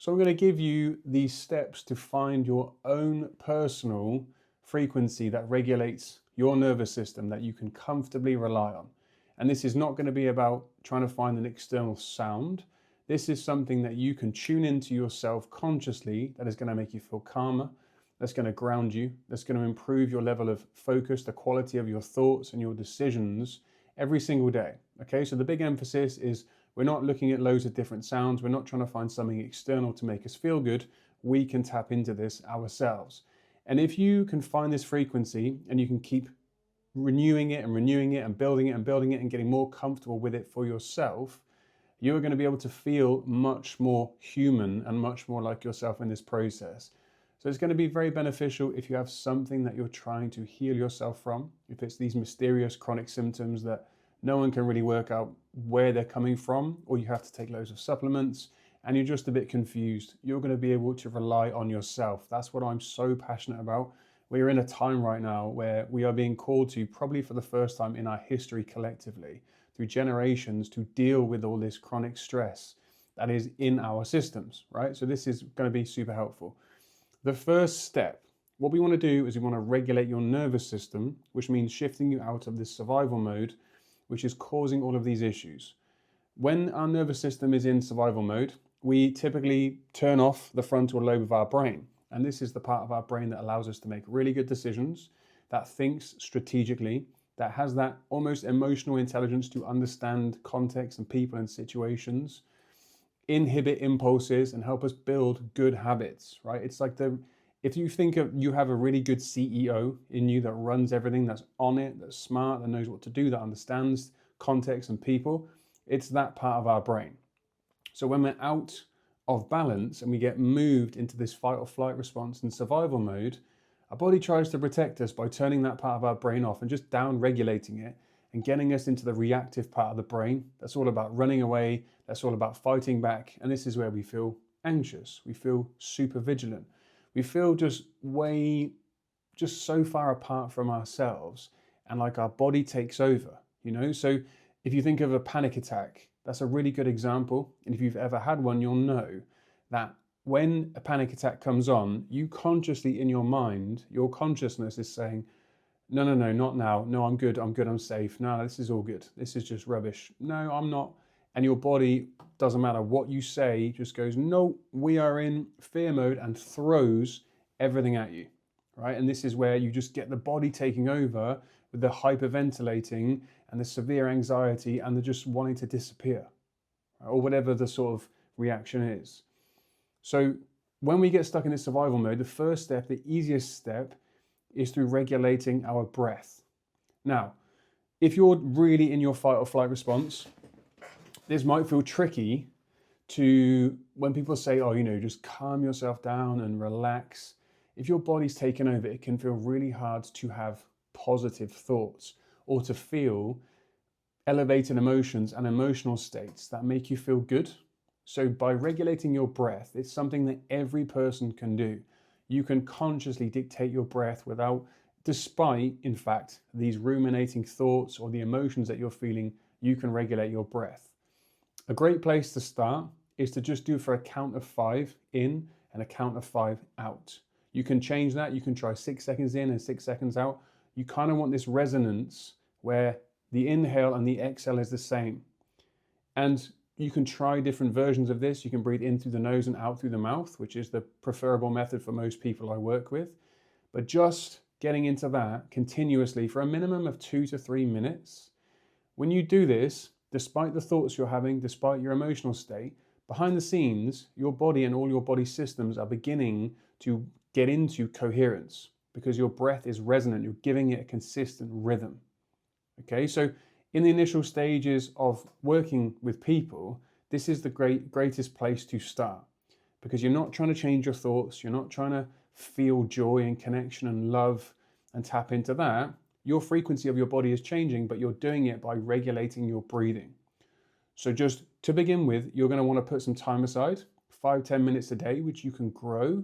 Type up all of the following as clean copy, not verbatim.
So I'm going to give you these steps to find your own personal frequency that regulates your nervous system that you can comfortably rely on. And this is not going to be about trying to find an external sound. This is something that you can tune into yourself consciously that is going to make you feel calmer, that's going to ground you, that's going to improve your level of focus, the quality of your thoughts and your decisions every single day. Okay, so the big emphasis is we're not looking at loads of different sounds. We're not trying to find something external to make us feel good. We can tap into this ourselves. And if you can find this frequency and you can keep renewing it and building it and getting more comfortable with it for yourself, you're going to be able to feel much more human and much more like yourself in this process. So it's going to be very beneficial if you have something that you're trying to heal yourself from, if it's these mysterious chronic symptoms that no one can really work out where they're coming from, or you have to take loads of supplements and you're just a bit confused. You're going to be able to rely on yourself. That's what I'm so passionate about. We're in a time right now where we are being called to, probably for the first time in our history collectively, through generations, to deal with all this chronic stress that is in our systems, right? So this is going to be super helpful. The first step, what we want to do is we want to regulate your nervous system, which means shifting you out of this survival mode, which is causing all of these issues. When our nervous system is in survival mode, we typically turn off the frontal lobe of our brain. And this is the part of our brain that allows us to make really good decisions, that thinks strategically, that has that almost emotional intelligence to understand context and people and situations, inhibit impulses and help us build good habits, right? It's like if you think of, you have a really good CEO in you that runs everything, that's on it, that's smart, that knows what to do, that understands context and people, it's that part of our brain. So when we're out of balance and we get moved into this fight or flight response and survival mode, our body tries to protect us by turning that part of our brain off and just down regulating it and getting us into the reactive part of the brain. That's all about running away. That's all about fighting back. And this is where we feel anxious. We feel super vigilant. We feel just so far apart from ourselves, and like our body takes over, So if you think of a panic attack, that's a really good example. And if you've ever had one, you'll know that when a panic attack comes on, you consciously in your mind, your consciousness is saying, no, not now. No, I'm good, I'm safe. No, this is all good. This is just rubbish. No, I'm not. And your body, doesn't matter what you say, just goes, no, we are in fear mode, and throws everything at you, right? And this is where you just get the body taking over with the hyperventilating and the severe anxiety and the just wanting to disappear, right? Or whatever the sort of reaction is. So when we get stuck in this survival mode, the first step, the easiest step, is through regulating our breath. Now, if you're really in your fight or flight response, this might feel tricky to, when people say, just calm yourself down and relax. If your body's taken over, it can feel really hard to have positive thoughts or to feel elevated emotions and emotional states that make you feel good. So by regulating your breath, it's something that every person can do. You can consciously dictate your breath despite, in fact, these ruminating thoughts or the emotions that you're feeling, you can regulate your breath. A great place to start is to just do for a count of 5 in and a count of 5 out. You can change that. You can try 6 seconds in and 6 seconds out. You kind of want this resonance where the inhale and the exhale is the same. And you can try different versions of this. You can breathe in through the nose and out through the mouth, which is the preferable method for most people I work with. But just getting into that continuously for a minimum of 2 to 3 minutes. When you do this, despite the thoughts you're having, despite your emotional state, behind the scenes, your body and all your body systems are beginning to get into coherence because your breath is resonant. You're giving it a consistent rhythm. Okay, so in the initial stages of working with people, this is the greatest place to start because you're not trying to change your thoughts. You're not trying to feel joy and connection and love and tap into that. Your frequency of your body is changing, but you're doing it by regulating your breathing. So just to begin with, you're going to want to put some time aside, 5-10 minutes a day, which you can grow,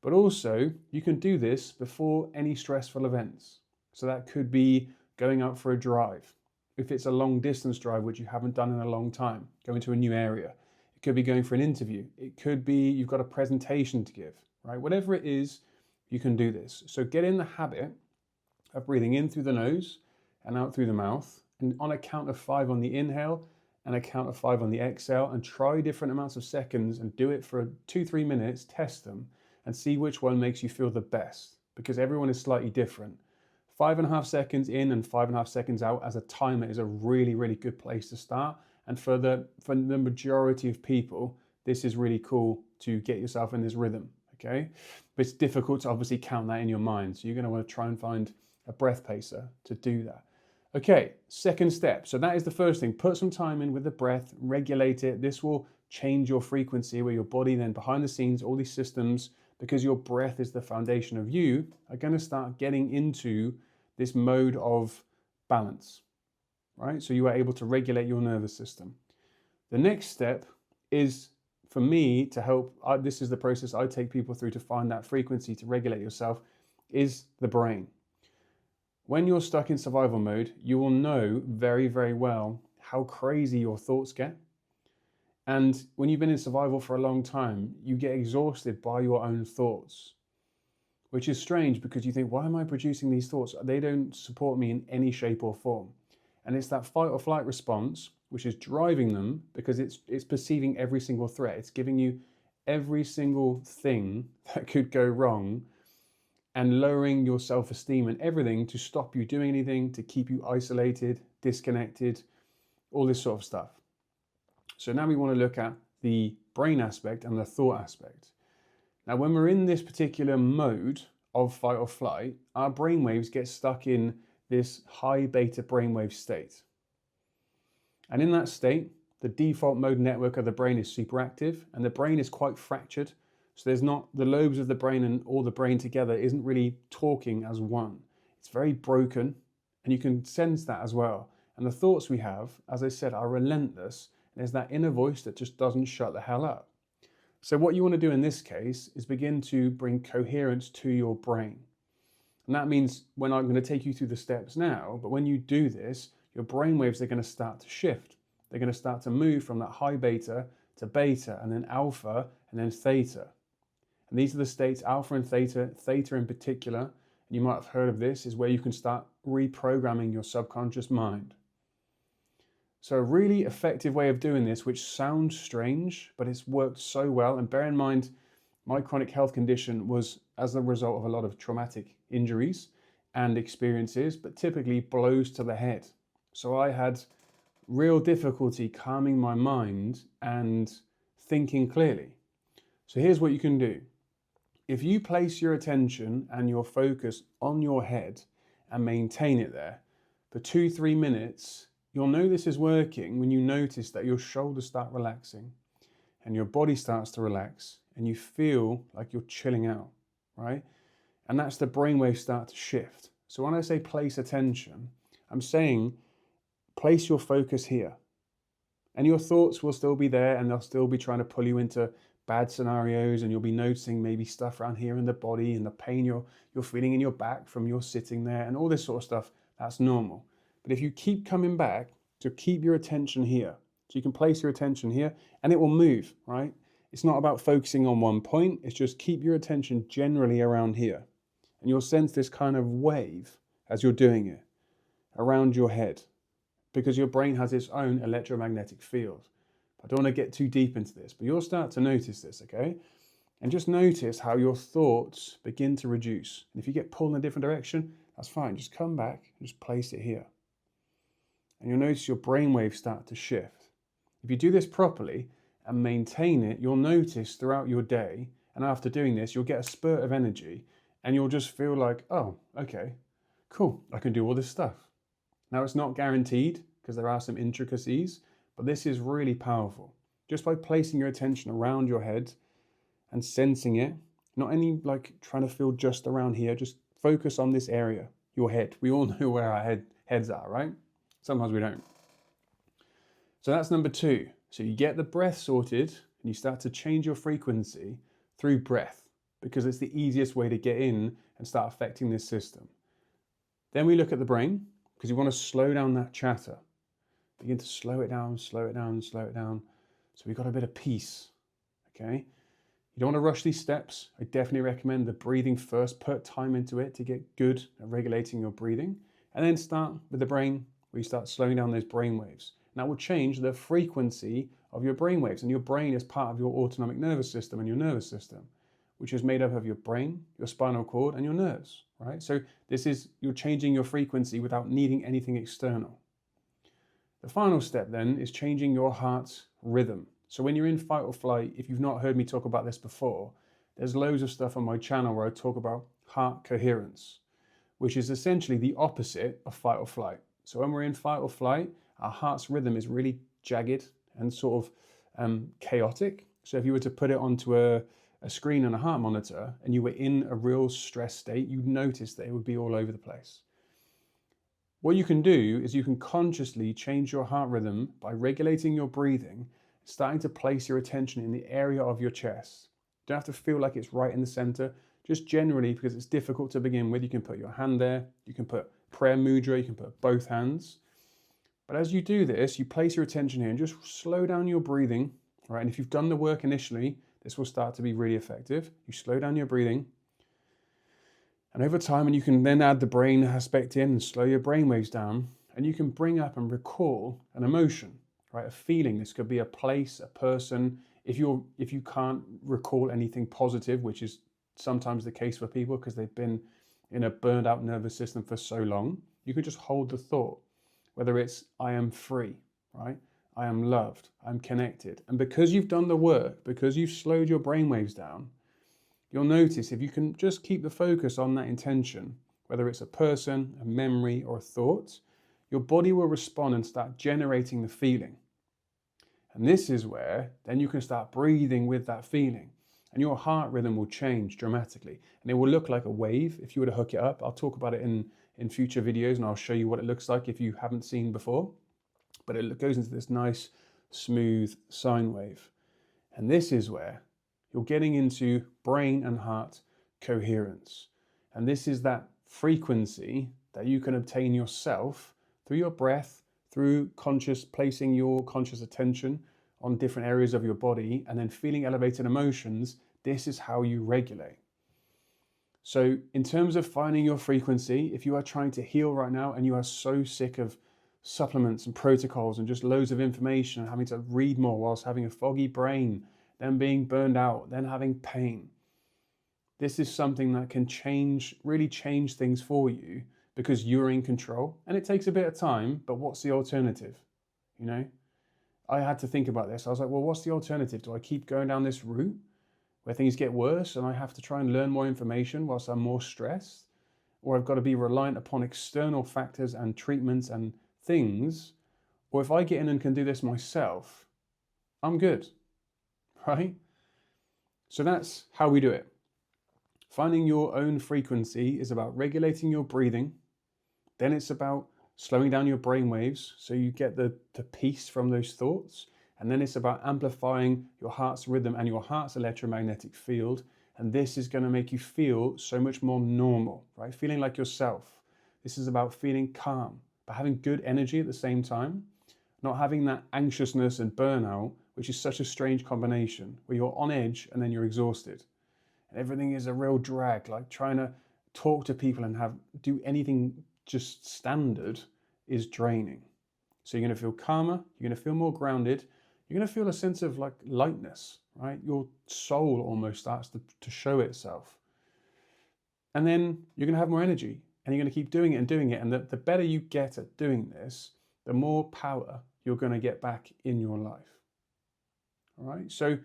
but also you can do this before any stressful events. So that could be going out for a drive. If it's a long distance drive, which you haven't done in a long time, going to a new area. It could be going for an interview. It could be you've got a presentation to give, right? Whatever it is, you can do this. So get in the habit of breathing in through the nose and out through the mouth. And on a count of 5 on the inhale and a count of 5 on the exhale, and try different amounts of seconds and do it for 2-3 minutes, test them and see which one makes you feel the best, because everyone is slightly different. 5.5 seconds in and 5.5 seconds out as a timer is a really, really good place to start. And for the majority of people, this is really cool to get yourself in this rhythm, okay? But it's difficult to obviously count that in your mind. So you're gonna wanna try and find a breath pacer to do that. Okay, second step. So that is the first thing. Put some time in with the breath, regulate it. This will change your frequency where your body then behind the scenes, all these systems, because your breath is the foundation of you, are gonna start getting into this mode of balance, right? So you are able to regulate your nervous system. The next step is for me to help, this is the process I take people through to find that frequency to regulate yourself, is the brain. When you're stuck in survival mode, you will know very, very well how crazy your thoughts get. And when you've been in survival for a long time, you get exhausted by your own thoughts, which is strange because you think, why am I producing these thoughts? They don't support me in any shape or form. And it's that fight or flight response, which is driving them because it's perceiving every single threat. It's giving you every single thing that could go wrong and lowering your self-esteem and everything to stop you doing anything, to keep you isolated, disconnected, all this sort of stuff. So now we want to look at the brain aspect and the thought aspect. Now, when we're in this particular mode of fight or flight, our brainwaves get stuck in this high beta brainwave state. And in that state, the default mode network of the brain is super active, and the brain is quite fractured. So there's not, the lobes of the brain and all the brain together isn't really talking as one. It's very broken, and you can sense that as well. And the thoughts we have, as I said, are relentless. And there's that inner voice that just doesn't shut the hell up. So what you want to do in this case is begin to bring coherence to your brain. And that means when I'm going to take you through the steps now, but when you do this, your brain waves are going to start to shift. They're going to start to move from that high beta to beta, and then alpha, and then theta. And these are the states, alpha and theta, theta in particular, and you might have heard of this, is where you can start reprogramming your subconscious mind. So a really effective way of doing this, which sounds strange, but it's worked so well. And bear in mind, my chronic health condition was as a result of a lot of traumatic injuries and experiences, but typically blows to the head. So I had real difficulty calming my mind and thinking clearly. So here's what you can do. If you place your attention and your focus on your head and maintain it there for 2-3 minutes, you'll know this is working when you notice that your shoulders start relaxing and your body starts to relax and you feel like you're chilling out, right? And that's the brainwaves start to shift. So when I say place attention, I'm saying place your focus here. And your thoughts will still be there and they'll still be trying to pull you into bad scenarios, and you'll be noticing maybe stuff around here in the body and the pain you're feeling in your back from your sitting there and all this sort of stuff. That's normal. But if you keep coming back, to keep your attention here, so you can place your attention here and it will move, right? It's not about focusing on one point, it's just keep your attention generally around here. And you'll sense this kind of wave as you're doing it around your head, because your brain has its own electromagnetic field. I don't want to get too deep into this, but you'll start to notice this, okay? And just notice how your thoughts begin to reduce. And if you get pulled in a different direction, that's fine. Just come back and just place it here. And you'll notice your brainwaves start to shift. If you do this properly and maintain it, you'll notice throughout your day, and after doing this, you'll get a spurt of energy and you'll just feel like, oh, okay, cool, I can do all this stuff. Now, it's not guaranteed because there are some intricacies, but this is really powerful. Just by placing your attention around your head and sensing it, not any like trying to feel just around here, just focus on this area, your head. We all know where our heads are, right? Sometimes we don't. So that's number 2. So you get the breath sorted and you start to change your frequency through breath, because it's the easiest way to get in and start affecting this system. Then we look at the brain, because you want to slow down that chatter. Begin to slow it down, slow it down, slow it down. So we've got a bit of peace, okay? You don't want to rush these steps. I definitely recommend the breathing first. Put time into it to get good at regulating your breathing. And then start with the brain, where you start slowing down those brain waves. And that will change the frequency of your brain waves. And your brain is part of your autonomic nervous system and your nervous system, which is made up of your brain, your spinal cord, and your nerves, right? So you're changing your frequency without needing anything external. The final step then is changing your heart's rhythm. So when you're in fight or flight, if you've not heard me talk about this before, there's loads of stuff on my channel where I talk about heart coherence, which is essentially the opposite of fight or flight. So when we're in fight or flight, our heart's rhythm is really jagged and sort of chaotic. So if you were to put it onto a screen and a heart monitor and you were in a real stress state, you'd notice that it would be all over the place. What you can do is you can consciously change your heart rhythm by regulating your breathing, starting to place your attention in the area of your chest. You don't have to feel like it's right in the center. Just generally, because it's difficult to begin with, you can put your hand there, you can put prayer mudra, you can put both hands. But as you do this, you place your attention here and just slow down your breathing, right? And if you've done the work initially, this will start to be really effective. You slow down your breathing. And over time, and you can then add the brain aspect in and slow your brain waves down, and you can bring up and recall an emotion, right? A feeling. This could be a place, a person. If you can't recall anything positive, which is sometimes the case for people because they've been in a burned out nervous system for so long, you can just hold the thought, whether it's I am free, right? I am loved, I'm connected. And because you've done the work, because you've slowed your brain waves down, you'll notice if you can just keep the focus on that intention, whether it's a person, a memory, or a thought, your body will respond and start generating the feeling. And this is where then you can start breathing with that feeling. And your heart rhythm will change dramatically. And it will look like a wave if you were to hook it up. I'll talk about it in future videos and I'll show you what it looks like if you haven't seen before. But it goes into this nice, smooth sine wave. And this is where you're getting into brain and heart coherence. And this is that frequency that you can obtain yourself through your breath, through placing your conscious attention on different areas of your body and then feeling elevated emotions. This is how you regulate. So in terms of finding your frequency, if you are trying to heal right now and you are so sick of supplements and protocols and just loads of information and having to read more whilst having a foggy brain, then being burned out, then having pain, this is something that can really change things for you because you're in control. And it takes a bit of time, but what's the alternative? You know, I had to think about this. I was like, well, what's the alternative? Do I keep going down this route where things get worse and I have to try and learn more information whilst I'm more stressed? Or I've got to be reliant upon external factors and treatments and things? Or if I get in and can do this myself, I'm good, right? So that's how we do it. Finding your own frequency is about regulating your breathing. Then it's about slowing down your brain waves so you get the peace from those thoughts. And then it's about amplifying your heart's rhythm and your heart's electromagnetic field. And this is going to make you feel so much more normal, right? Feeling like yourself. This is about feeling calm, but having good energy at the same time. Not having that anxiousness and burnout, which is such a strange combination, where you're on edge and then you're exhausted. And everything is a real drag, like trying to talk to people and do anything just standard is draining. So you're going to feel calmer, you're going to feel more grounded, you're going to feel a sense of like lightness, right? Your soul almost starts to show itself. And then you're going to have more energy and you're going to keep doing it and doing it. And the better you get at doing this, the more power you're going to get back in your life. All right. So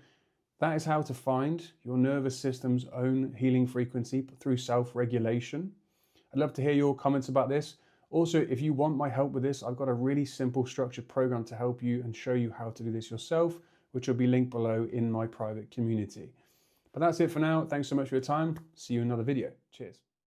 that is how to find your nervous system's own healing frequency through self-regulation. I'd love to hear your comments about this. Also, if you want my help with this, I've got a really simple structured program to help you and show you how to do this yourself, which will be linked below in my private community. But that's it for now. Thanks so much for your time. See you in another video. Cheers.